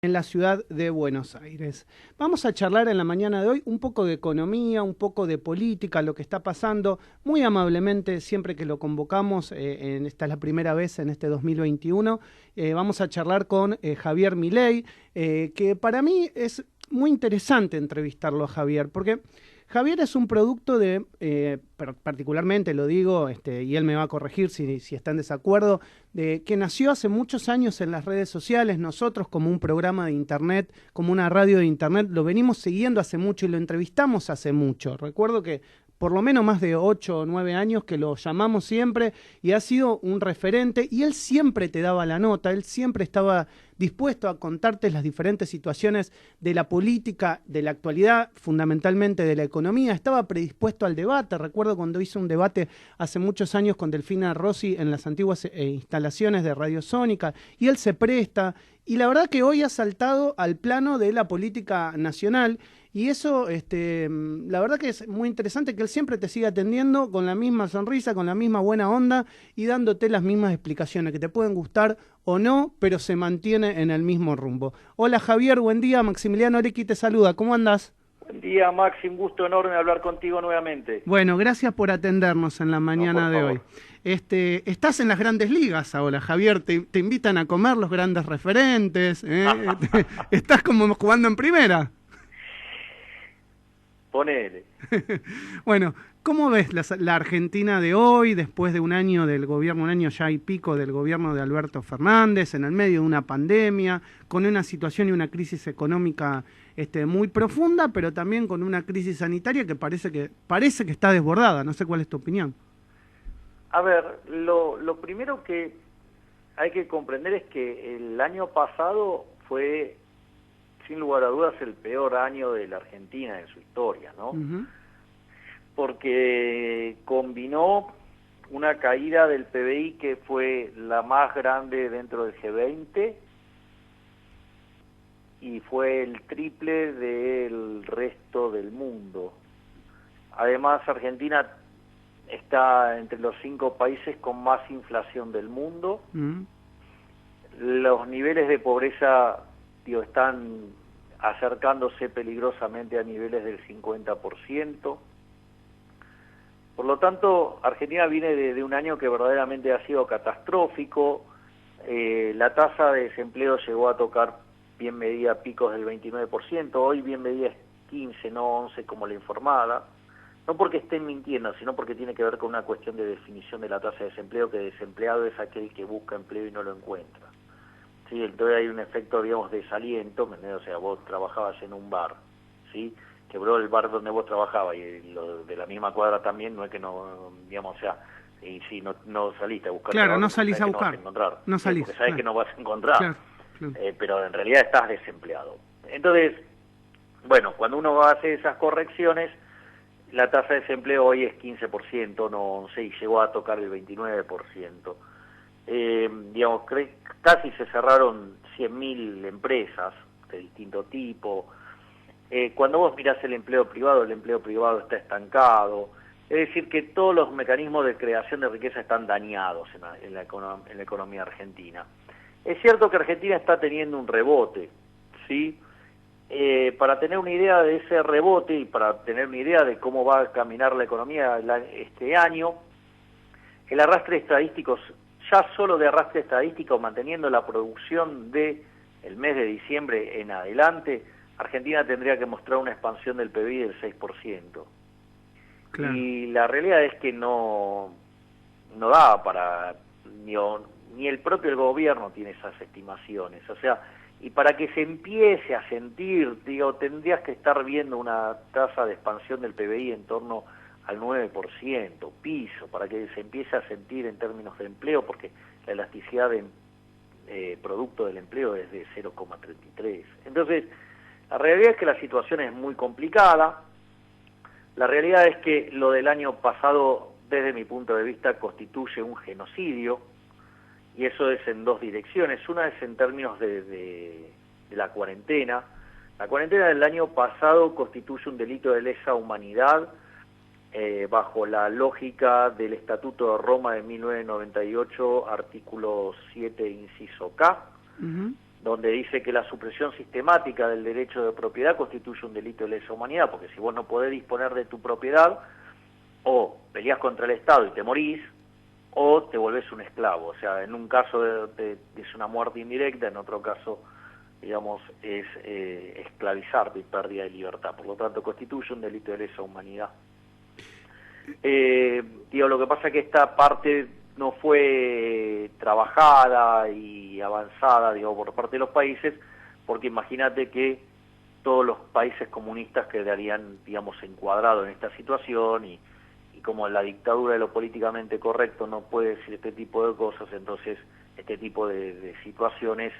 en la ciudad de Buenos Aires. Vamos a charlar en la mañana de hoy un poco de economía, un poco de política, lo que está pasando. Muy amablemente, siempre que lo convocamos, esta es la primera vez en este 2021, vamos a charlar con Javier Milei, que para mí es muy interesante entrevistarlo a Javier, porque Javier es un producto de, particularmente lo digo, y él me va a corregir si está en desacuerdo, de que nació hace muchos años en las redes sociales. Nosotros, como un programa de internet, como una radio de internet, lo venimos siguiendo hace mucho y lo entrevistamos hace mucho. Recuerdo que por lo menos más de 8 o 9 años que lo llamamos siempre y ha sido un referente, y él siempre te daba la nota, él siempre estaba dispuesto a contarte las diferentes situaciones de la política, de la actualidad, fundamentalmente de la economía. Estaba predispuesto al debate. Recuerdo cuando hizo un debate hace muchos años con Delfina Rossi en las antiguas instalaciones de Radio Sónica, y él se presta, y la verdad que hoy ha saltado al plano de la política nacional, y eso, la verdad que es muy interesante que él siempre te siga atendiendo con la misma sonrisa, con la misma buena onda y dándote las mismas explicaciones que te pueden gustar o no, pero se mantiene en el mismo rumbo. Hola Javier, buen día, Maximiliano Orecki te saluda, ¿cómo andás? Buen día, Maxi, un gusto enorme hablar contigo nuevamente. Bueno, gracias por atendernos en la mañana de hoy. Estás en las grandes ligas ahora, Javier, te invitan a comer los grandes referentes, estás como jugando en primera. Ponele. Bueno, ¿cómo ves la Argentina de hoy, después de un año del gobierno, un año ya y pico del gobierno de Alberto Fernández, en el medio de una pandemia, con una situación y una crisis económica muy profunda, pero también con una crisis sanitaria que parece que está desbordada? No sé cuál es tu opinión. A ver, lo primero que hay que comprender es que el año pasado fue, sin lugar a dudas, el peor año de la Argentina en su historia, ¿no? Uh-huh. Porque combinó una caída del PBI que fue la más grande dentro del G20 y fue el triple del resto del mundo. Además, Argentina está entre los 5 países con más inflación del mundo. Uh-huh. Los niveles de pobreza, están acercándose peligrosamente a niveles del 50%. Por lo tanto, Argentina viene de un año que verdaderamente ha sido catastrófico. La tasa de desempleo llegó a tocar bien medida picos del 29%, hoy bien medida es 15, no 11 como la informada. No porque estén mintiendo, sino porque tiene que ver con una cuestión de definición de la tasa de desempleo, que desempleado es aquel que busca empleo y no lo encuentra. Sí, entonces hay un efecto, digamos, de desaliento, o sea, vos trabajabas en un bar, ¿sí? Quebró el bar donde vos trabajabas y lo de la misma cuadra también, no es que no, digamos, o sea, y si no saliste a buscar claro, trabajo, no salís a buscar, no vas a encontrar, no salís, porque sabés claro, que no vas a encontrar, claro, claro. Pero en realidad estás desempleado. Entonces, bueno, cuando uno hace esas correcciones, la tasa de desempleo hoy es 15%, no 11%, y llegó a tocar el 29%. Digamos, casi se cerraron 100.000 empresas de distinto tipo. Cuando vos mirás el empleo privado está estancado. Es decir, que todos los mecanismos de creación de riqueza están dañados en la economía argentina. Es cierto que Argentina está teniendo un rebote, ¿sí? Para tener una idea de ese rebote y para tener una idea de cómo va a caminar la economía este año, el arrastre estadístico, ya solo de arrastre estadístico, manteniendo la producción del mes de diciembre en adelante, Argentina tendría que mostrar una expansión del PBI del 6%. Claro. Y la realidad es que no da para, ni el propio gobierno tiene esas estimaciones, o sea, y para que se empiece a sentir, tendrías que estar viendo una tasa de expansión del PBI en torno al 9%, piso, para que se empiece a sentir en términos de empleo, porque la elasticidad de producto del empleo es de 0,33. Entonces, la realidad es que la situación es muy complicada. La realidad es que lo del año pasado, desde mi punto de vista, constituye un genocidio, y eso es en 2 direcciones. Una es en términos de la cuarentena. La cuarentena del año pasado constituye un delito de lesa humanidad bajo la lógica del Estatuto de Roma de 1998, artículo 7, inciso K, donde dice que la supresión sistemática del derecho de propiedad constituye un delito de lesa humanidad, porque si vos no podés disponer de tu propiedad, o peleás contra el Estado y te morís, o te volvés un esclavo. O sea, en un caso es una muerte indirecta, en otro caso, digamos, es esclavizarte y pérdida de libertad. Por lo tanto, constituye un delito de lesa humanidad. Lo que pasa es que esta parte no fue trabajada y avanzada, por parte de los países, porque imagínate que todos los países comunistas quedarían, encuadrados en esta situación y como la dictadura de lo políticamente correcto no puede decir este tipo de cosas, entonces este tipo de situaciones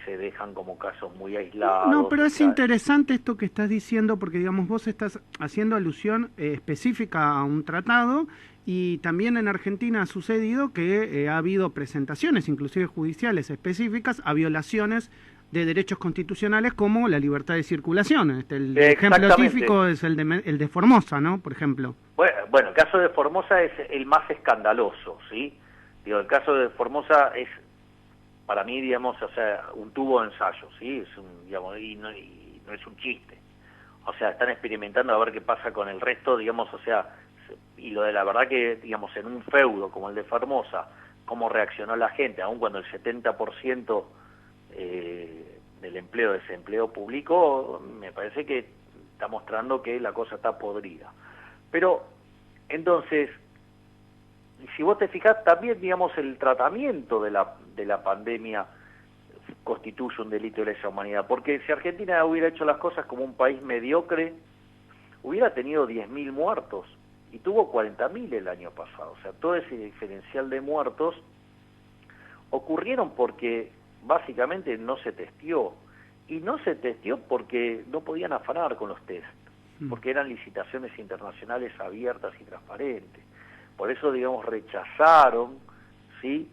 se dejan como casos muy aislados. No, pero es interesante esto que estás diciendo, porque digamos vos estás haciendo alusión específica a un tratado, y también en Argentina ha sucedido que ha habido presentaciones, inclusive judiciales específicas, a violaciones de derechos constitucionales como la libertad de circulación. El ejemplo típico es el de Formosa, ¿no? Por ejemplo. Bueno, el caso de Formosa es el más escandaloso, ¿sí? El caso de Formosa es, para mí, un tubo de ensayo, ¿sí? Es y no es un chiste. O sea, están experimentando a ver qué pasa con el resto, y lo de la verdad que, en un feudo como el de Formosa, cómo reaccionó la gente, aun cuando el 70% del empleo es empleo público, me parece que está mostrando que la cosa está podrida. Pero, entonces, si vos te fijás, también, el tratamiento de la pandemia constituye un delito de lesa humanidad, porque si Argentina hubiera hecho las cosas como un país mediocre, hubiera tenido 10.000 muertos, y tuvo 40.000 el año pasado. O sea, todo ese diferencial de muertos ocurrieron porque básicamente no se testeó, y no se testeó porque no podían afanar con los test, porque eran licitaciones internacionales abiertas y transparentes. Por eso, rechazaron, ¿sí?,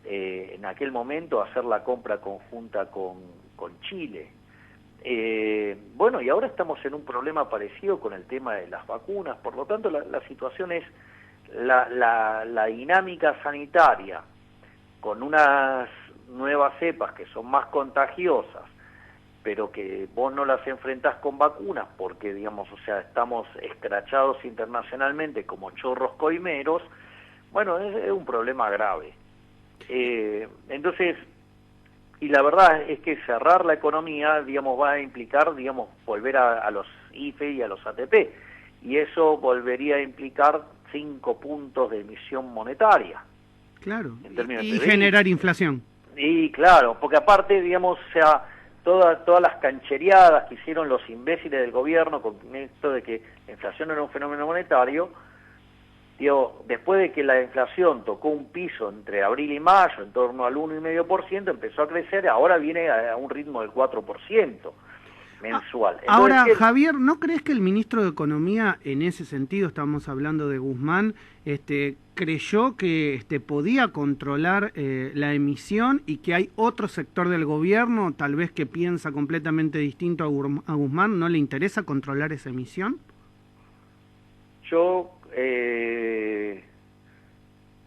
en aquel momento hacer la compra conjunta con Chile. Y ahora estamos en un problema parecido con el tema de las vacunas. Por lo tanto, la situación es la dinámica sanitaria con unas nuevas cepas que son más contagiosas, pero que vos no las enfrentás con vacunas porque, estamos escrachados internacionalmente como chorros coimeros. Es un problema grave. Entonces, y la verdad es que cerrar la economía, va a implicar, volver a los IFE y a los ATP, y eso volvería a implicar 5 puntos de emisión monetaria. Claro, y generar inflación. Y claro, porque aparte, todas las canchereadas que hicieron los imbéciles del gobierno con esto de que la inflación era un fenómeno monetario, después de que la inflación tocó un piso entre abril y mayo, en torno al 1,5%, empezó a crecer, ahora viene a un ritmo del 4% mensual. Entonces, ahora, Javier, ¿no crees que el ministro de Economía, en ese sentido, estamos hablando de Guzmán, creyó que podía controlar la emisión, y que hay otro sector del gobierno, tal vez que piensa completamente distinto a Guzmán, no le interesa controlar esa emisión?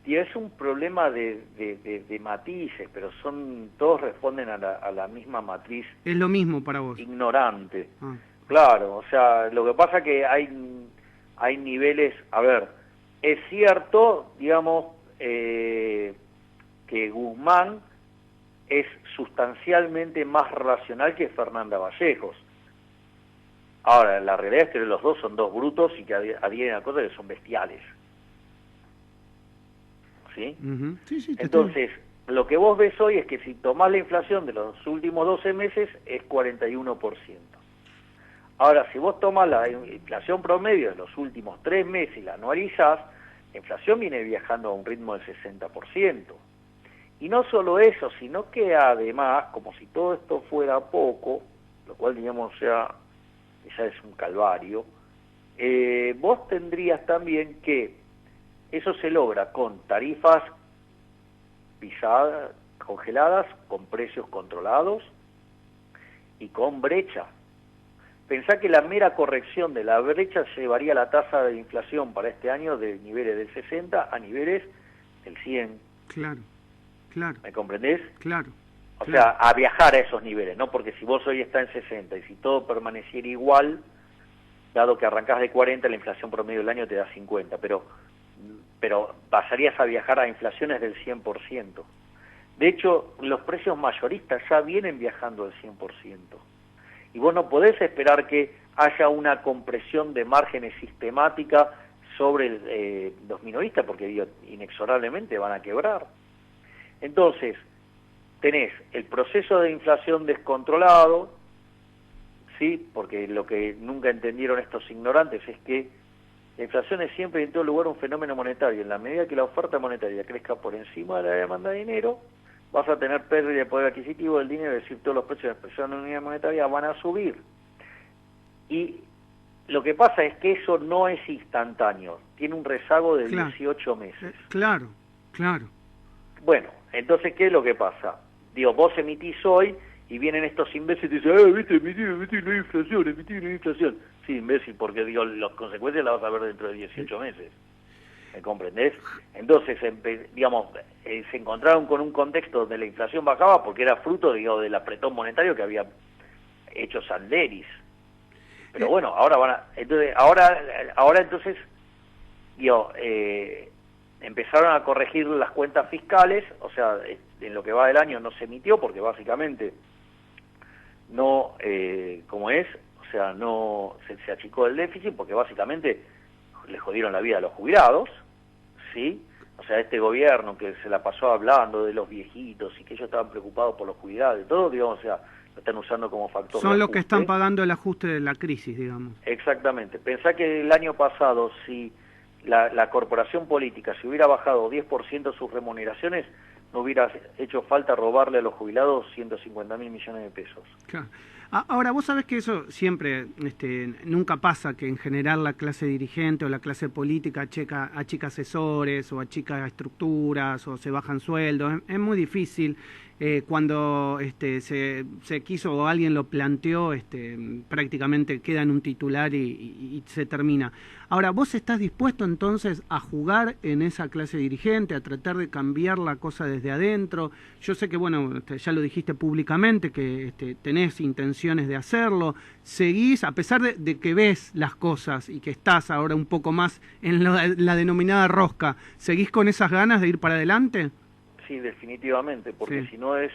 Es un problema de matices, pero todos responden a la misma matriz. Es lo mismo para vos. Ignorante. Claro, o sea, lo que pasa que hay niveles. A ver, es cierto, que Guzmán es sustancialmente más racional que Fernanda Vallejos. Ahora, la realidad es que los dos son dos brutos y que adhieren a cosas que son bestiales. ¿Sí? Sí, entonces, lo que vos ves hoy es que si tomás la inflación de los últimos 12 meses es 41%. Ahora, si vos tomás la inflación promedio de los últimos 3 meses y la anualizás, la inflación viene viajando a un ritmo del 60%. Y no solo eso, sino que además, como si todo esto fuera poco, lo cual, ya es un calvario, vos tendrías también que eso se logra con tarifas pisadas, congeladas, con precios controlados y con brecha. Pensá que la mera corrección de la brecha llevaría la tasa de inflación para este año de niveles del 60 a niveles del 100. Claro. ¿Me comprendés? Claro. O sea, a viajar a esos niveles, ¿no? Porque si vos hoy estás en 60 y si todo permaneciera igual, dado que arrancás de 40, la inflación promedio del año te da 50, pero pasarías a viajar a inflaciones del 100%. De hecho, los precios mayoristas ya vienen viajando al 100%. Y vos no podés esperar que haya una compresión de márgenes sistemática sobre los minoristas, porque digo, inexorablemente van a quebrar. Entonces, tenés el proceso de inflación descontrolado, ¿sí? Porque lo que nunca entendieron estos ignorantes es que la inflación es siempre y en todo lugar un fenómeno monetario. En la medida que la oferta monetaria crezca por encima de la demanda de dinero, vas a tener pérdida de poder adquisitivo del dinero, es decir, todos los precios de expresión de la unidad monetaria van a subir. Y lo que pasa es que eso no es instantáneo, tiene un rezago de 18 meses. Claro. Bueno, entonces, ¿qué es lo que pasa? Digo, vos emitís hoy y vienen estos imbéciles y dicen, viste, emití, no hay inflación. Sí, imbécil, porque digo, las consecuencias las vas a ver dentro de 18 meses. ¿Me comprendés? Entonces, se encontraron con un contexto donde la inflación bajaba porque era fruto, digo, del apretón monetario que había hecho Sanderis. Pero bueno, ahora entonces, empezaron a corregir las cuentas fiscales, o sea, en lo que va del año no se emitió porque básicamente no, no se achicó el déficit porque básicamente le jodieron la vida a los jubilados, ¿sí? O sea, este gobierno que se la pasó hablando de los viejitos y que ellos estaban preocupados por los jubilados y todo, digamos, o sea, lo están usando como factor Son de los ajuste. que están pagando el ajuste de la crisis, digamos. Exactamente. Pensá que el año pasado, si la corporación política se hubiera bajado 10% sus remuneraciones, no hubiera hecho falta robarle a los jubilados 150.000 millones de pesos. Claro. Ahora, vos sabés que eso siempre, nunca pasa, que en general la clase dirigente o la clase política achica asesores o achica estructuras o se bajan sueldos. Es muy difícil. Cuando se quiso o alguien lo planteó, prácticamente queda en un titular y se termina. Ahora, ¿vos estás dispuesto entonces a jugar en esa clase dirigente, a tratar de cambiar la cosa desde adentro? Yo sé que, bueno, ya lo dijiste públicamente, que tenés intenciones de hacerlo. ¿Seguís, a pesar de que ves las cosas y que estás ahora un poco más en la denominada rosca, seguís con esas ganas de ir para adelante? Sí, definitivamente, porque si no es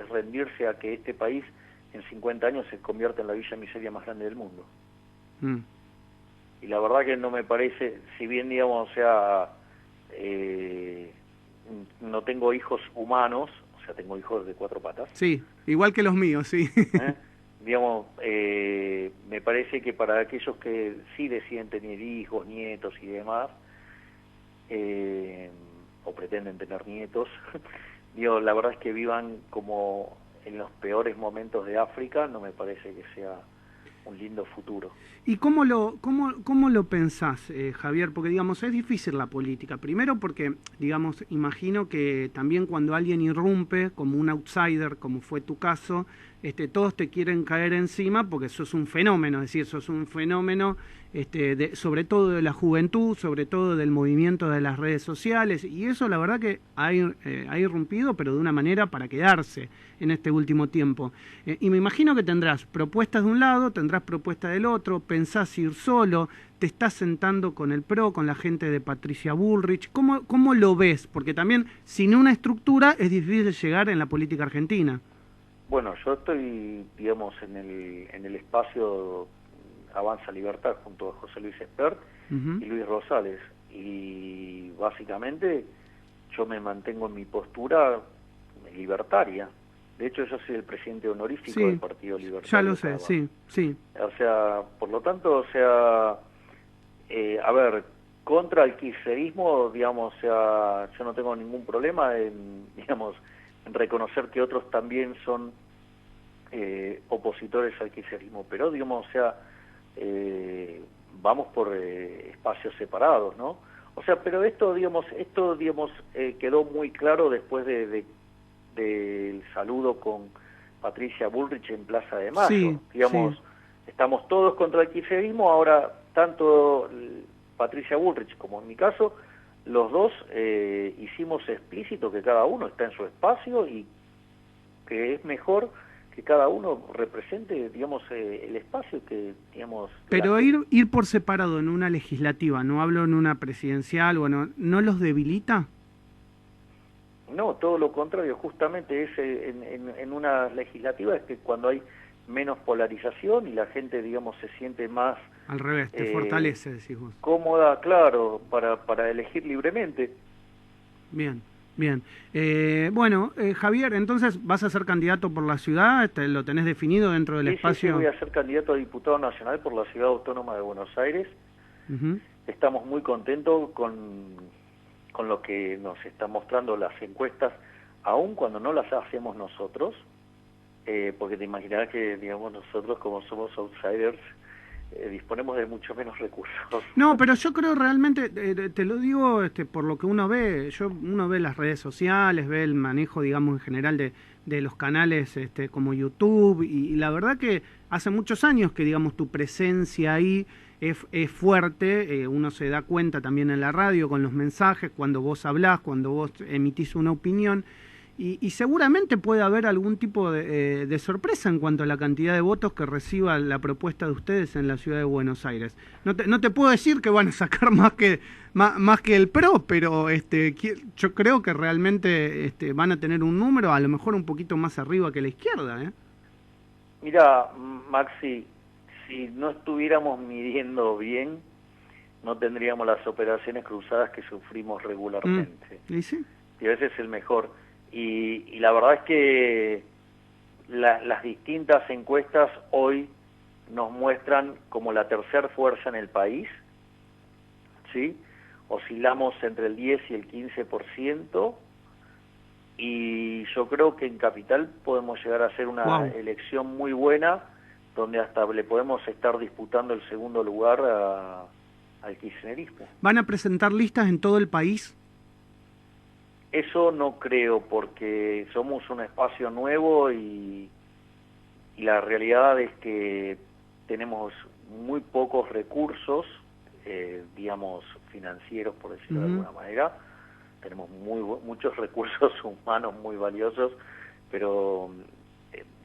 rendirse a que este país en 50 años se convierta en la villa miseria más grande del mundo. Y la verdad que no me parece, si bien, digamos, o sea, no tengo hijos humanos, o sea, tengo hijos de 4 patas. Sí, igual que los míos, sí. Digamos, me parece que para aquellos que sí deciden tener hijos, nietos y demás, o pretenden tener nietos, digo, la verdad es que vivan como en los peores momentos de África, no me parece que sea un lindo futuro. ¿Y cómo lo pensás, Javier? Porque, digamos, es difícil la política. Primero porque, digamos, imagino que también cuando alguien irrumpe como un outsider, como fue tu caso, todos te quieren caer encima porque sos un fenómeno, es decir, sos un fenómeno sobre todo de la juventud, sobre todo del movimiento de las redes sociales, y eso la verdad que ha irrumpido, pero de una manera para quedarse en este último tiempo. Y me imagino que tendrás propuestas de un lado, tendrás propuestas del otro, pensás ir solo, te estás sentando con el PRO, con la gente de Patricia Bullrich. ¿Cómo lo ves? Porque también sin una estructura es difícil llegar en la política argentina. Bueno, yo estoy, digamos, en el espacio Avanza Libertad junto a José Luis Espert y Luis Rosales. Y básicamente yo me mantengo en mi postura libertaria. De hecho, yo soy el presidente honorífico del Partido Libertario. Ya lo sé, sí. O sea, por lo tanto, o sea, a ver, contra el kirchnerismo, digamos, o sea, yo no tengo ningún problema en reconocer que otros también son opositores al kirchnerismo, pero, digamos, o sea, vamos por espacios separados, ¿no? O sea, pero esto quedó muy claro después del saludo con Patricia Bullrich en Plaza de Mayo. Estamos todos contra el kirchnerismo, ahora tanto Patricia Bullrich como en mi caso, los dos hicimos explícito que cada uno está en su espacio y que es mejor que cada uno represente, digamos, el espacio que, digamos... Pero ir por separado en una legislativa, no hablo en una presidencial, bueno, ¿no los debilita? No, todo lo contrario, justamente es en una legislativa es que cuando hay menos polarización y la gente, digamos, se siente más... Al revés, te fortalece, decís vos. Cómoda, claro, para elegir libremente. Bien, bien. Bueno, Javier, entonces, ¿vas a ser candidato por la ciudad? ¿Lo tenés definido dentro del espacio? Sí, voy a ser candidato a diputado nacional por la Ciudad Autónoma de Buenos Aires. Estamos muy contentos con lo que nos están mostrando las encuestas, aun cuando no las hacemos nosotros, porque te imaginarás que, digamos, nosotros como somos outsiders, disponemos de mucho menos recursos. No, pero yo creo realmente, te lo digo por lo que uno ve, uno ve las redes sociales, ve el manejo, digamos, en general de los canales como YouTube, y la verdad que hace muchos años que, digamos, tu presencia ahí es fuerte, uno se da cuenta también en la radio con los mensajes, cuando vos hablás, cuando vos emitís una opinión, y seguramente puede haber algún tipo de sorpresa en cuanto a la cantidad de votos que reciba la propuesta de ustedes en la ciudad de Buenos Aires. No te puedo decir que van a sacar más que el PRO, pero yo creo que realmente van a tener un número a lo mejor un poquito más arriba que la izquierda. Mira, Maxi, si no estuviéramos midiendo bien, no tendríamos las operaciones cruzadas que sufrimos regularmente. ¿Y sí? Y a veces es el mejor. Y la verdad es que las distintas encuestas hoy nos muestran como la tercera fuerza en el país, ¿sí? Oscilamos entre el 10 y el 15%, y yo creo que en Capital podemos llegar a hacer una elección muy buena, donde hasta le podemos estar disputando el segundo lugar al kirchnerismo. ¿Van a presentar listas en todo el país? Eso no creo, porque somos un espacio nuevo y la realidad es que tenemos muy pocos recursos, digamos, financieros, por decirlo de alguna manera. Tenemos muchos recursos humanos muy valiosos, pero,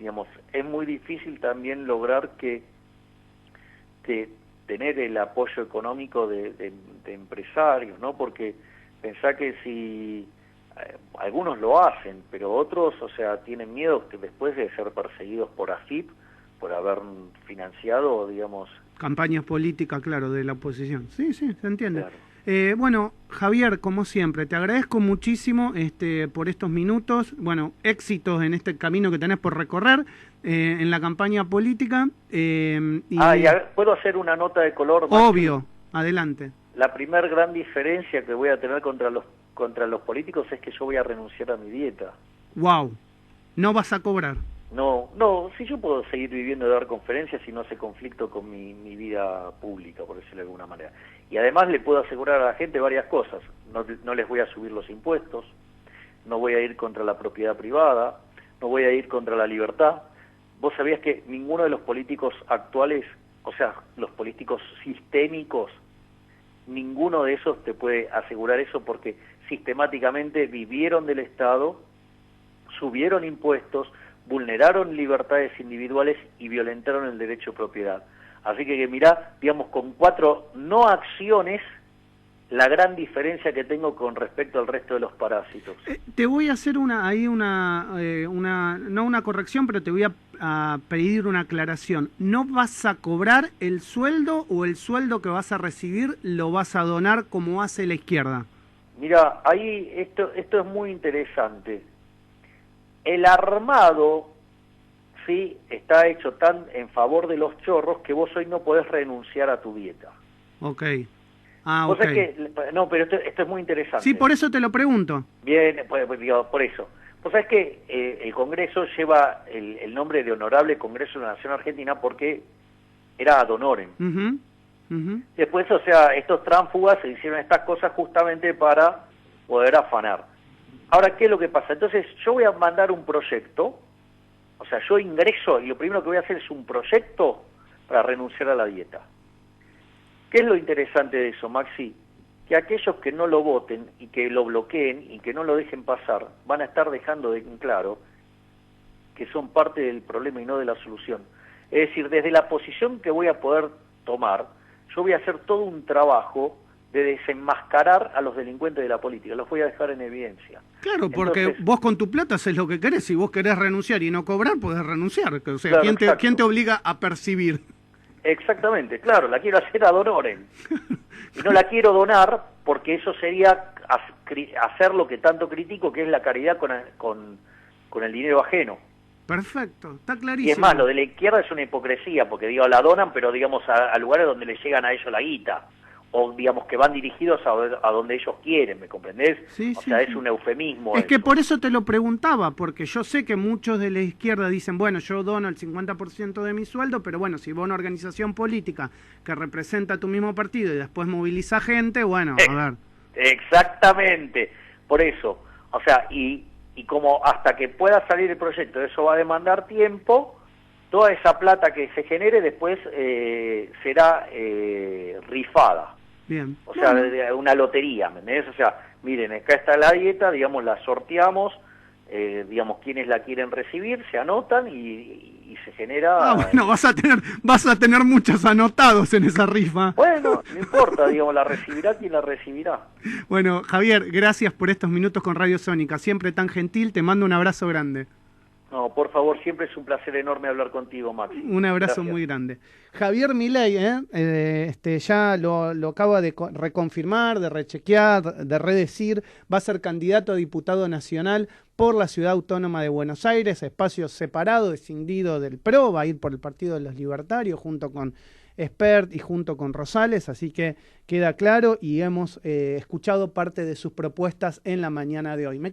digamos, es muy difícil también lograr que tener el apoyo económico de empresarios, ¿no? Porque pensá que si... algunos lo hacen, pero otros, o sea, tienen miedo que después de ser perseguidos por AFIP, por haber financiado, digamos... Campañas políticas, claro, de la oposición. Sí, se entiende. Claro. Bueno, Javier, como siempre, te agradezco muchísimo por estos minutos. Bueno, éxitos en este camino que tenés por recorrer en la campaña política. ¿puedo hacer una nota de color? Obvio, adelante. La primer gran diferencia que voy a tener contra los políticos es que yo voy a renunciar a mi dieta. Wow, no vas a cobrar. No, si yo puedo seguir viviendo de dar conferencias y no hace conflicto con mi vida pública, por decirlo de alguna manera. Y además le puedo asegurar a la gente varias cosas. No les voy a subir los impuestos, no voy a ir contra la propiedad privada, no voy a ir contra la libertad. Vos sabías que ninguno de los políticos actuales, o sea, los políticos sistémicos, ninguno de esos te puede asegurar eso, porque sistemáticamente vivieron del Estado, subieron impuestos, vulneraron libertades individuales y violentaron el derecho de propiedad. Así que mirá, digamos, con 4 no acciones, la gran diferencia que tengo con respecto al resto de los parásitos. Te voy a hacer no una corrección, pero te voy a pedir una aclaración. ¿No vas a cobrar el sueldo, o el sueldo que vas a recibir lo vas a donar como hace la izquierda? Mira, ahí esto es muy interesante. El armado, sí, está hecho tan en favor de los chorros que vos hoy no podés renunciar a tu dieta. Ok. Vos sabés que, no, pero esto es muy interesante. Sí, por eso te lo pregunto. Bien, digo, por eso. Vos sabés que el Congreso lleva el nombre de Honorable Congreso de la Nación Argentina porque era ad honorem. Después, o sea, estos tránsfugas se hicieron estas cosas justamente para poder afanar. Ahora, ¿qué es lo que pasa? Entonces, yo voy a mandar un proyecto, o sea, yo ingreso y lo primero que voy a hacer es un proyecto para renunciar a la dieta. ¿Qué es lo interesante de eso, Maxi? Que aquellos que no lo voten y que lo bloqueen y que no lo dejen pasar, van a estar dejando en claro que son parte del problema y no de la solución. Es decir, desde la posición que voy a poder tomar, yo voy a hacer todo un trabajo de desenmascarar a los delincuentes de la política, los voy a dejar en evidencia. Claro, porque entonces, vos con tu plata haces lo que querés, si vos querés renunciar y no cobrar, podés renunciar, o sea, claro, ¿quién te obliga a percibir? Exactamente, claro, la quiero hacer ad honorem, y no la quiero donar porque eso sería hacer lo que tanto critico, que es la caridad con el dinero ajeno. Perfecto, está clarísimo. Y es más, lo de la izquierda es una hipocresía, porque digo, la donan, pero digamos a lugares donde le llegan a ellos la guita, o digamos que van dirigidos a donde ellos quieren, ¿me comprendés? Sí, o sea, es un eufemismo. Es que por eso te lo preguntaba, porque yo sé que muchos de la izquierda dicen, bueno, yo dono el 50% de mi sueldo, pero bueno, si vos una organización política que representa tu mismo partido y después moviliza gente, bueno, a ver. Exactamente, por eso, o sea, y como hasta que pueda salir el proyecto, eso va a demandar tiempo, toda esa plata que se genere después será rifada. Bien. O sea, una lotería, ¿me entendés? O sea, miren, acá está la dieta, digamos, la sorteamos, digamos, quienes la quieren recibir, se anotan y se genera... bueno, vas a tener muchos anotados en esa rifa. Bueno, no importa, digamos, la recibirá quien la recibirá. Bueno, Javier, gracias por estos minutos con Radio Sónica, siempre tan gentil, te mando un abrazo grande. No, por favor, siempre es un placer enorme hablar contigo, Maxi. Un abrazo muy grande. Javier Milei, ya lo acaba de reconfirmar, de rechequear, de redecir, va a ser candidato a diputado nacional por la Ciudad Autónoma de Buenos Aires, espacio separado, escindido del PRO, va a ir por el Partido de los Libertarios junto con Espert y junto con Rosales, así que queda claro y hemos escuchado parte de sus propuestas en la mañana de hoy.